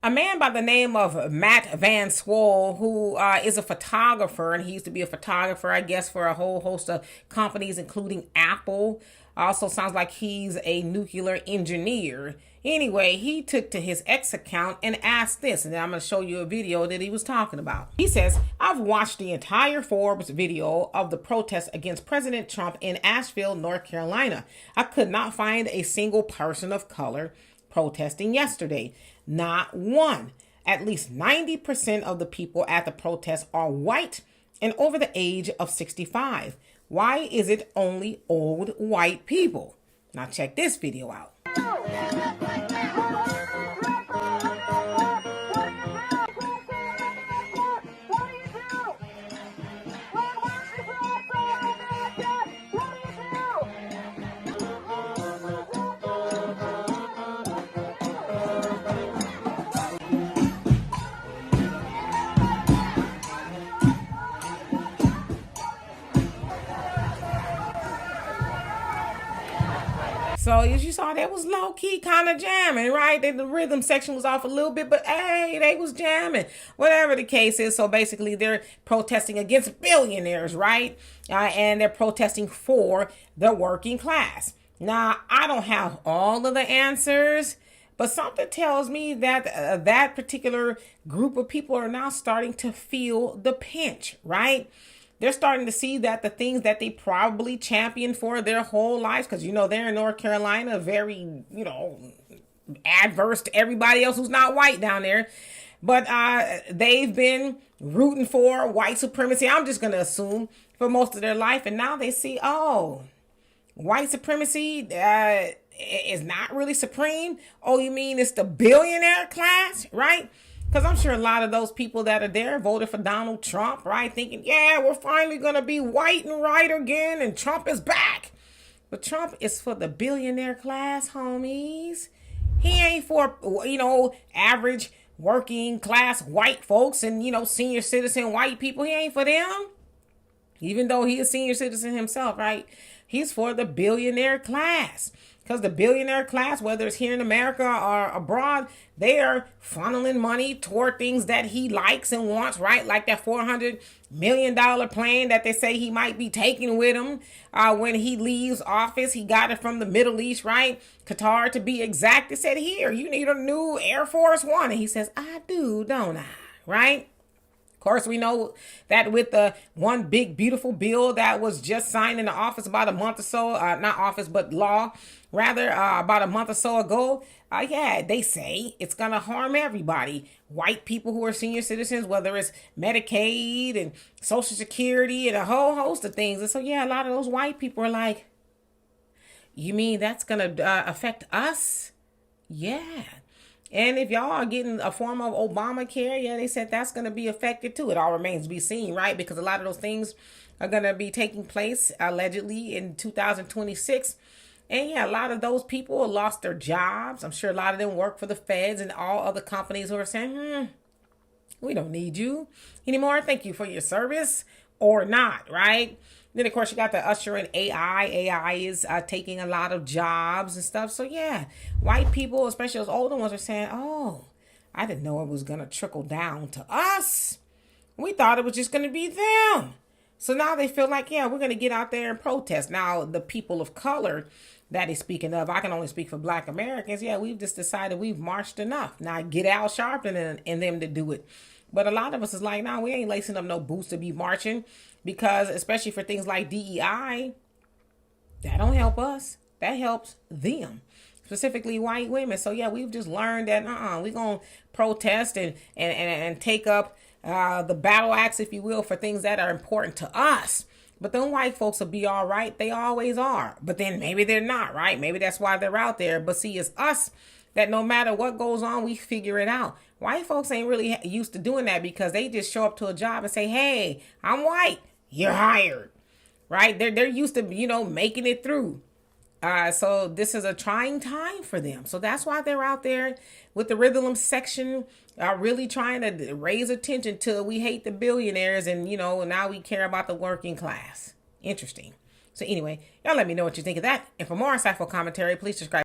A man by the name of Matt Van Swol, who is a photographer, and he used to be a photographer, I guess, for a whole host of companies, including Apple. Also sounds like he's a nuclear engineer. Anyway, he took to his X account and asked this, and then I'm going to show you a video that he was talking about. He says, I've watched the entire Forbes video of the protests against President Trump in Asheville, North Carolina. I could not find a single person of color protesting yesterday. Not one. At least 90% of the people at the protest are white and over the age of 65. Why is it only old white people? Now check this video out. So as you saw, that was low-key kind of jamming, right? The rhythm section was off a little bit, but hey, they was jamming. Whatever the case is, so basically they're protesting against billionaires, right? And they're protesting for the working class. Now, I don't have all of the answers, but something tells me that that particular group of people are now starting to feel the pinch, right? They're starting to see that the things that they probably championed for their whole lives, because, they're in North Carolina, very, adverse to everybody else who's not white down there. But they've been rooting for white supremacy, I'm just going to assume, for most of their life. And now they see, oh, white supremacy is not really supreme. Oh, you mean it's the billionaire class, right? Because I'm sure a lot of those people that are there voted for Donald Trump, right? Thinking, yeah, we're finally going to be white and right again, and Trump is back. But Trump is for the billionaire class, homies. He ain't for, average working class white folks and, senior citizen white people. He ain't for them. Even though he is senior citizen himself, right? He's for the billionaire class. Because the billionaire class, whether it's here in America or abroad, they are funneling money toward things that he likes and wants, right? Like that $400 million plane that they say he might be taking with him when he leaves office. He got it from the Middle East, right? Qatar, to be exact. They said, here, you need a new Air Force One. And he says, I do, don't I? Right? Of course, we know that with the one big, beautiful bill that was just signed into office about a month or so, not office, but law, rather, about a month or so ago, they say it's going to harm everybody. White people who are senior citizens, whether it's Medicaid and Social Security and a whole host of things. And so, a lot of those white people are like, you mean that's going to affect us? Yeah. And if y'all are getting a form of Obamacare, they said that's going to be affected too. It all remains to be seen, right? Because a lot of those things are going to be taking place allegedly in 2026. And a lot of those people lost their jobs. I'm sure a lot of them work for the feds and all other companies who are saying, we don't need you anymore. Thank you for your service, or not, right? Then, of course, you got the usher in AI. AI is taking a lot of jobs and stuff. So, white people, especially those older ones, are saying, oh, I didn't know it was going to trickle down to us. We thought it was just going to be them. So now they feel like, we're going to get out there and protest. Now, the people of color that he's speaking of, I can only speak for Black Americans. We've just decided we've marched enough. Now, get Al Sharpton and them to do it. But a lot of us is like, no, we ain't lacing up no boots to be marching, because especially for things like DEI, that don't help us. That helps them, specifically white women. So we've just learned that we're going to protest and take up the battle axe, if you will, for things that are important to us. But then white folks will be all right. They always are. But then maybe they're not, right? Maybe that's why they're out there. But see, it's us that no matter what goes on, we figure it out. White folks ain't really used to doing that, because they just show up to a job and say, hey, I'm white, you're hired, right? They're used to, making it through. So this is a trying time for them. So that's why they're out there with the rhythm section, really trying to raise attention to, we hate the billionaires, and, now we care about the working class. Interesting. So anyway, y'all let me know what you think of that. And for more insightful commentary, please subscribe.